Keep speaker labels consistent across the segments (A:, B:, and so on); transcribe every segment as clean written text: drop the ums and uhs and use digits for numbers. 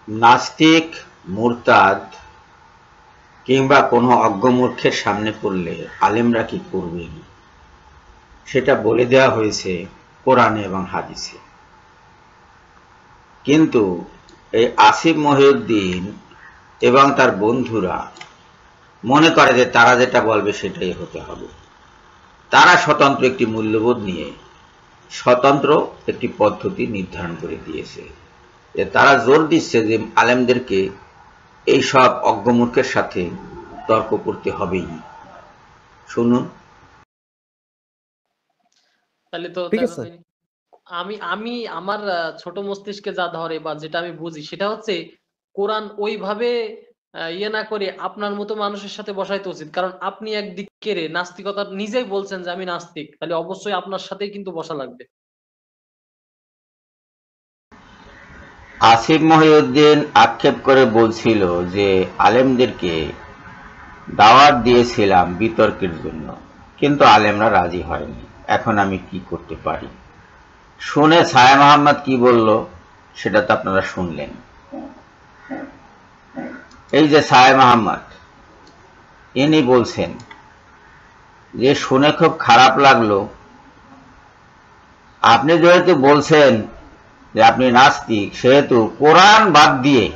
A: নাস্তিক, মুরতাদ কিংবা কোনো অজ্ঞমূর্খের সামনে পড়লে আলেমরা কি করবেন সেটা বলে দেওয়া হয়েছে কোরআনে এবং হাদিসে। কিন্তু এই আসিফ মহিউদ্দিন এবং তার বন্ধুরা মনে করে যে তারা যেটা বলবে সেটাই হতে হবে। তারা স্বতন্ত্র একটি মূল্যবোধ নিয়ে স্বতন্ত্র একটি পদ্ধতি নির্ধারণ করে দিয়েছে। তারা জোর দিচ্ছে যে আলেমদেরকে এই সব অজ্ঞমূর্খের সাথে তর্ক করতে হবেই। শুনুন।
B: তাহলে তো আমি আমি আমার ছোট মস্তিষ্কে যা ধরে বা যেটা আমি বুঝি সেটা হচ্ছে কোরআন ওইভাবে ইয়ে না করে আপনার মতো মানুষের সাথে বসাইতে উচিত। কারণ আপনি একদিকে নাস্তিকতা নিজেই বলছেন যে আমি নাস্তিক, তাহলে অবশ্যই আপনার সাথেই কিন্তু বসা লাগবে।
A: আসিফ মহিউদ্দিন আক্ষেপ করে বলছিল যে আলেমদেরকে দাওয়াত দিয়েছিলাম বিতর্কের জন্য, কিন্তু আলেমরা রাজি হয়নি। এখন আমি কি করতে পারি? শুনে ছায়া মোহাম্মদ কি বলল সেটা তো আপনারা শুনলেন। এই যে ছায়া মোহাম্মদ, ইনি বলছেন যে শুনে খুব খারাপ লাগলো, আপনি যেহেতু বলছেন যে আপনি নাস্তিক, সেহেতু কোরআন বাদ দিয়ে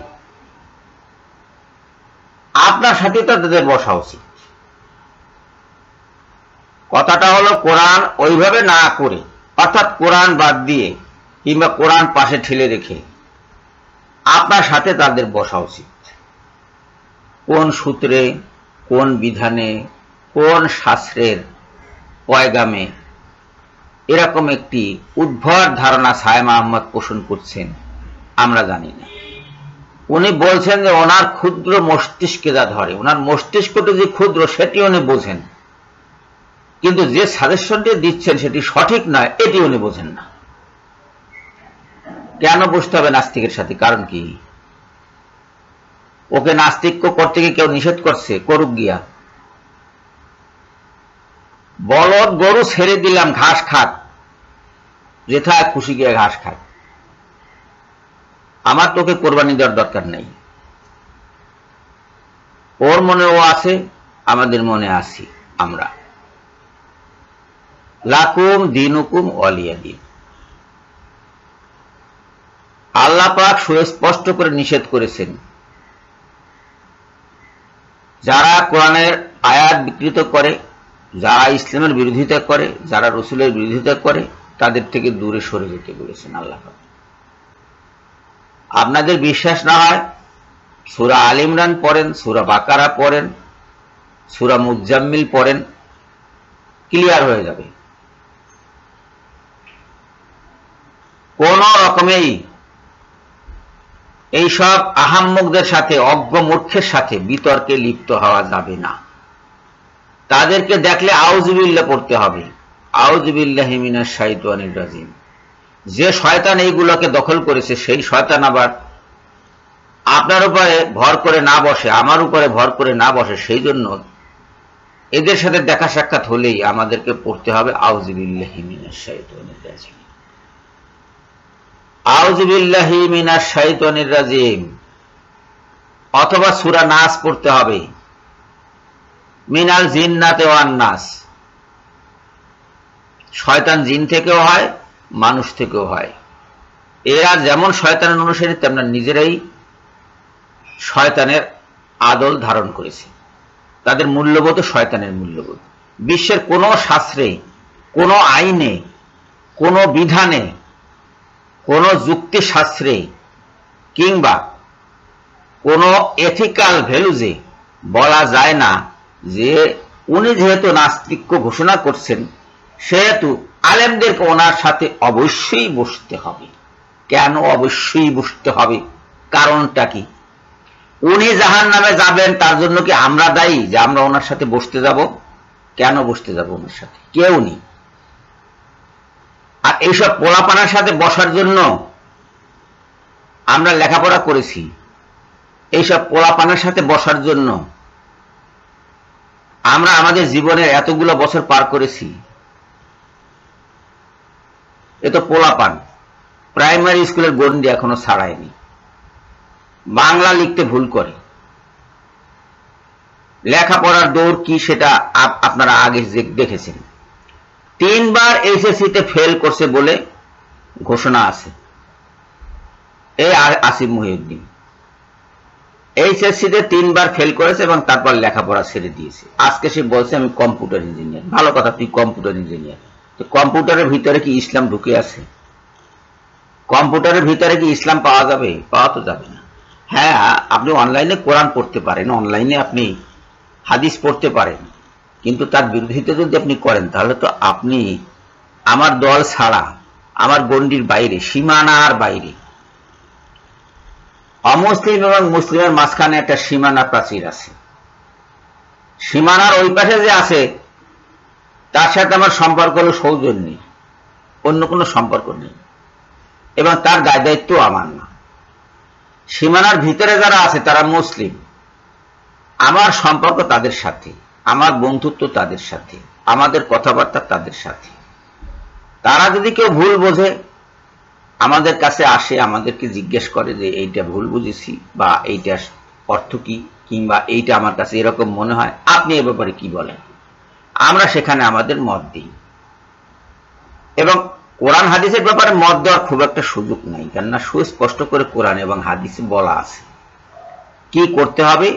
A: আপনার সাথে তো তাদের বসা উচিত। কথাটা হলো কোরআন ওইভাবে না করে, অর্থাৎ কোরআন বাদ দিয়ে কিংবা কোরআন পাশে ঠেলে রেখে আপনার সাথে তাদের বসা উচিত। কোন সূত্রে, কোন বিধানে, কোন শাস্ত্রের পয়গামে এরকম একটি উদ্ভট ধারণা ছায়া মোহাম্মদ পোষণ করছেন আমরা জানি না। উনি বলছেন যে ওনার ক্ষুদ্র মস্তিষ্কে যা ধরে, ওনার মস্তিষ্কটা যে ক্ষুদ্র সেটি উনি বোঝেন, কিন্তু যে সাজেশনটি দিচ্ছেন সেটি সঠিক নয় এটি উনি বোঝেন না। কেন বসতে হবে নাস্তিকের সাথে? কারণ কি? ওকে নাস্তিক্য করতে গিয়ে কেউ নিষেধ করছে? করুক গিয়া। বলদ গরু ছেড়ে দিলাম ঘাস খাক, যেথায় খুশি গিয়ে ঘাস খাক, আমার তোকে কোরবানি দেওয়ার দরকার নেই। ওর মনে ও আছে, আমাদের মনে আছি আমরা। লাকুম দিনুকুম ওয়ালিয়া দিন। আল্লাহ পাক সুস্পষ্ট করে নিষেধ করেছেন, যারা কোরআনের আয়াত বিকৃত করে, যারা ইসলামের বিরোধিতা করে, যারা রসুলের বিরোধিতা করে, তাদের থেকে দূরে সরে যেতে বলেছেন আল্লাহ পাক। আপনাদের বিশ্বাস না হয় সূরা আল ইমরান পড়েন, সূরা বাকারা পড়েন, সূরা মুজাম্মিল পড়েন, ক্লিয়ার হয়ে যাবে। কোন রকমেই এইসব আহাম্মকদের সাথে, অজ্ঞ মূর্খের সাথে বিতর্কে লিপ্ত হওয়া যাবে না। তাদেরকে দেখলে আউযুবিল্লাহ পড়তে হবে, আউযুবিল্লাহি মিনাশ শাইতানির রাজিম। যে শয়তান এইগুলোকে দখল করেছে সেই শয়তান আবার আপনার উপরে ভর করে না বসে, আমার উপরে ভর করে না বসে, সেই জন্য এদের সাথে দেখা সাক্ষাৎ হলেই আমাদেরকে পড়তে হবে আউযুবিল্লাহি মিনাশ শাইতানির রাজিম, আউযুবিল্লাহি মিনাশ শাইতানির রাজিম। অথবা সূরা নাস পড়তে হবে, মিনাল জিন্নাতি ওয়ান নাস। শয়তান জিন থেকেও হয়, মানুষ থেকেও হয়। এরা যেমন শয়তানের অনুসারী, তেমন নিজেরাই শয়তানের আদল ধারণ করেছে। তাদের মূল্যবোধ শয়তানের মূল্যবোধ। বিশ্বের কোন শাস্ত্রে, কোন আইনে, কোন বিধানে, কোন যুক্তি শাস্ত্রে কিংবা কোন এথিক্যাল ভ্যালুজে বলা যায় না যে উনি যেহেতু নাস্তিক্য ঘোষণা করছেন সেহেতু আলেমদেরকে ওনার সাথে অবশ্যই বসতে হবে। কেন অবশ্যই বসতে হবে? কারণটা কি? উনি জাহান্নামে যাবেন, তার জন্য কি আমরা দায়ী যে আমরা ওনার সাথে বসতে যাব? কেন বসতে যাব ওনার সাথে? কেউ নেই। আর এইসব পোলাপানার সাথে বসার জন্য আমরা লেখাপড়া করেছি, এইসব পোলাপানার সাথে বসার জন্য আমরা আমাদের জীবনের এতগুলো বছর পার করেছি। এ তো পোলাপান, প্রাইমারি স্কুলের গণ্ডি এখনো ছাড়ায়নি। বাংলা লিখতে ভুল করে, লেখাপড়ার দৌড় কি সেটা আপনারা আগে দেখেছেন। 3 বার এইচএসসিতে ফেল করছে বলে ঘোষণা আছে। এই আসিফ মহিউদ্দিন এইচএসসিতে 3 বার ফেল করেছে এবং তারপর লেখাপড়া ছেড়ে দিয়েছে। আজকে সে বলছে আমি কম্পিউটার ইঞ্জিনিয়ার। ভালো কথা, তুই কম্পিউটার ইঞ্জিনিয়ার, তো কম্পিউটারের ভিতরে কি ইসলাম ঢুকে আছে? কম্পিউটারের ভিতরে কি ইসলাম পাওয়া যাবে? পাওয়া তো যাবে না। হ্যাঁ, আপনি অনলাইনে কোরআন পড়তে পারেন, অনলাইনে আপনি হাদিস পড়তে পারেন, কিন্তু তার বিরোধিতা যদি আপনি করেন তাহলে তো আপনি আমার দল ছাড়া, আমার গণ্ডির বাইরে, সীমানার বাইরে। অমুসলিম এবং মুসলিমের মাঝখানে একটা সীমানা প্রাচীর আছে। সীমানার ওই পাশে যে আছে তার সাথে আমার সম্পর্ক হলো সৌজন্য, অন্য কোনো সম্পর্ক নেই, এবং তার দায় দায়িত্ব আমার না। সীমানার ভিতরে যারা আছে তারা মুসলিম, আমার সম্পর্ক তাদের সাথে, আমার বন্ধুত্ব তাদের সাথে, আমাদের কথাবার্তা তাদের সাথে। তারা যদি কেউ ভুল বোঝে আমাদের কাছে আসে, আমাদেরকে জিজ্ঞেস করে যে এইটা ভুল বুঝেছি বা এইটার অর্থ কি, কিংবা এইটা আমার কাছে এরকম মনে হয়, আপনি এ ব্যাপারে কি বলেন, আমরা সেখানে আমাদের মত দিই। এবং কোরআন হাদিসের ব্যাপারে মত দেওয়ার খুব একটা সুযোগ নাই, কেননা সুস্পষ্ট করে কোরআন এবং হাদিসে বলা আছে কি করতে হবে,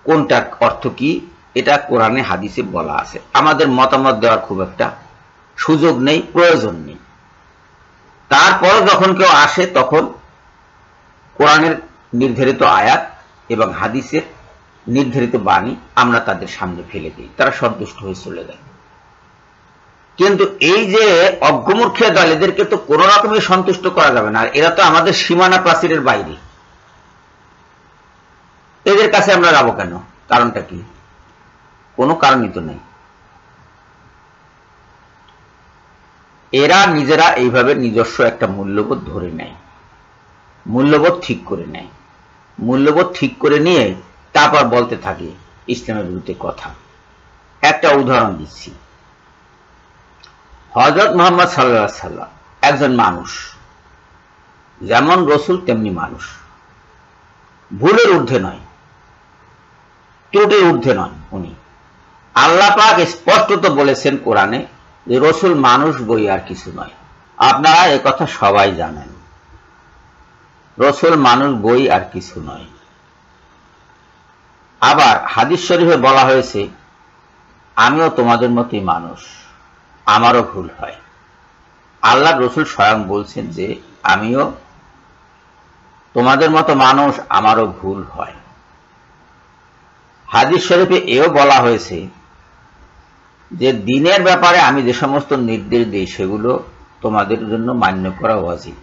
A: কোনটার অর্থ কি, এটা কোরআনে হাদিসে বলা আছে। আমাদের মতামত দেওয়ার খুব একটা সুযোগ নেই, প্রয়োজন নেই। তারপর যখন কেউ আসে তখন কোরআনের নির্ধারিত আয়াত এবং হাদিসের নির্ধারিত বাণী আমরা তাদের সামনে ফেলে দিই, তারা সন্তুষ্ট হয়ে চলে যায়। কিন্তু এই যে অজ্ঞমূর্খের দল, এদেরকে তো কোন রকমই সন্তুষ্ট করা যাবে না। এরা তো আমাদের সীমানা প্রাচীরের বাইরে, এদের কাছে আমরা যাবো কেন? কারণটা কি? কোনো কারণই তো নেই। এরা নিজেরা এইভাবে নিজস্ব একটা মূল্যবোধ ধরে নেয়, মূল্যবোধ ঠিক করে নেয়, মূল্যবোধ ঠিক করে নিয়ে তারপর বলতে থাকে ইসলামের বিরুদ্ধে কথা। একটা উদাহরণ দিচ্ছি। হযরত মুহাম্মদ সাল্লাল্লাহু আলাইহি সাল্লাম একজন মানুষ, যেমন রসুল তেমনি মানুষ, ভুলের ঊর্ধ্বে নয়, ত্রুটির ঊর্ধ্বে নয় উনি। আল্লাহ পাক স্পষ্টত বলেছেন কোরআনে যে রসুল মানুষ বই আর কিছু নয়। আপনারা একথা সবাই জানেন, রসুল মানুষ বই আর কিছু নয়। আবার হাদিস শরীফে বলা হয়েছে আমিও তোমাদের মতোই মানুষ, আমারও ভুল হয়। আল্লাহ রসুল স্বয়ং বলছেন যে আমিও তোমাদের মতো মানুষ, আমারও ভুল হয়। হাদিস শরীফে এও বলা হয়েছে যে দিনের ব্যাপারে আমি যে সমস্ত নির্দেশ দিই সেগুলো তোমাদের জন্য মান্য করা ওয়াজিব,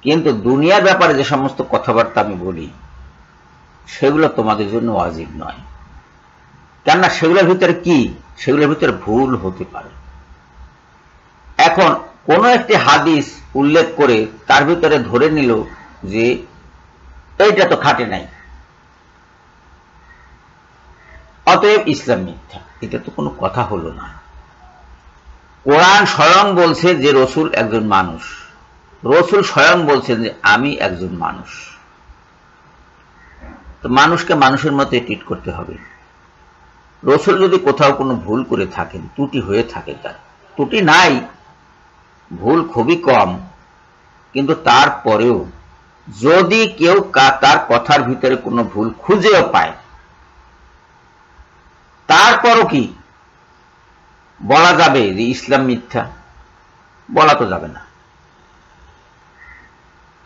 A: কিন্তু দুনিয়ার ব্যাপারে যে সমস্ত কথাবার্তা আমি বলি সেগুলো তোমাদের জন্য ওয়াজিব নয়। কেননা সেগুলোর ভিতরে কি, সেগুলোর ভিতরে ভুল হতে পারে। এখন কোন একটি হাদিস উল্লেখ করে তার ভিতরে ধরে নিল যে এইটা তো খাটে নাই, অতএব ইসলাম মিথ্যা, এটা তো কোনো কথা হলো না। কোরআন স্বয়ং বলছে যে রসুল একজন মানুষ, রসুল স্বয়ং বলছেন যে আমি একজন মানুষ। তো মানুষকে মানুষের মতো ট্রিট করতে হবে। রসুল যদি কোথাও কোনো ভুল করে থাকেন, ত্রুটি হয়ে থাকে, তার ত্রুটি নাই, ভুল খুবই কম, কিন্তু তারপরেও যদি কেউ তার কথার ভিতরে কোনো ভুল খুঁজেও পায়, তারপরও কি বলা যাবে যে ইসলাম মিথ্যা? বলা তো যাবে না।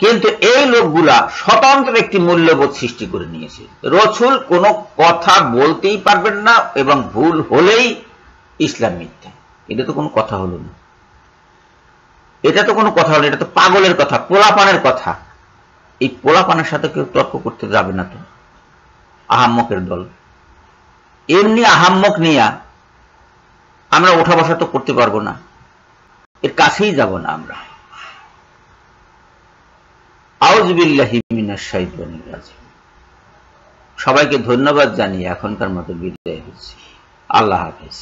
A: কিন্তু এই লোকগুলা স্বতন্ত্র একটি মূল্যবোধ সৃষ্টি করে নিয়েছে। রসুল কোনো কথা বলতেই পারবেন না এবং ভুল হলেই ইসলাম মিথ্যা। এটা তো কোনো কথা হলো না, এটা তো কোনো কথা হলো, এটা তো পাগলের কথা, পোলাপানের কথা। এই পোলাপানের সাথে কেউ তর্ক করতে যাবে না তো, আহাম্মকের দল। এমনি আহাম্মক নিয়ে আমরা ওঠা বসা তো করতে পারবো না, এর কাছেই যাব না আমরা। আউযু বিল্লাহি মিনাশ শাইতানির রাজিম। সবাইকে ধন্যবাদ জানিয়ে এখনকার মতো বিদায় হচ্ছি। আল্লাহ হাফেজ।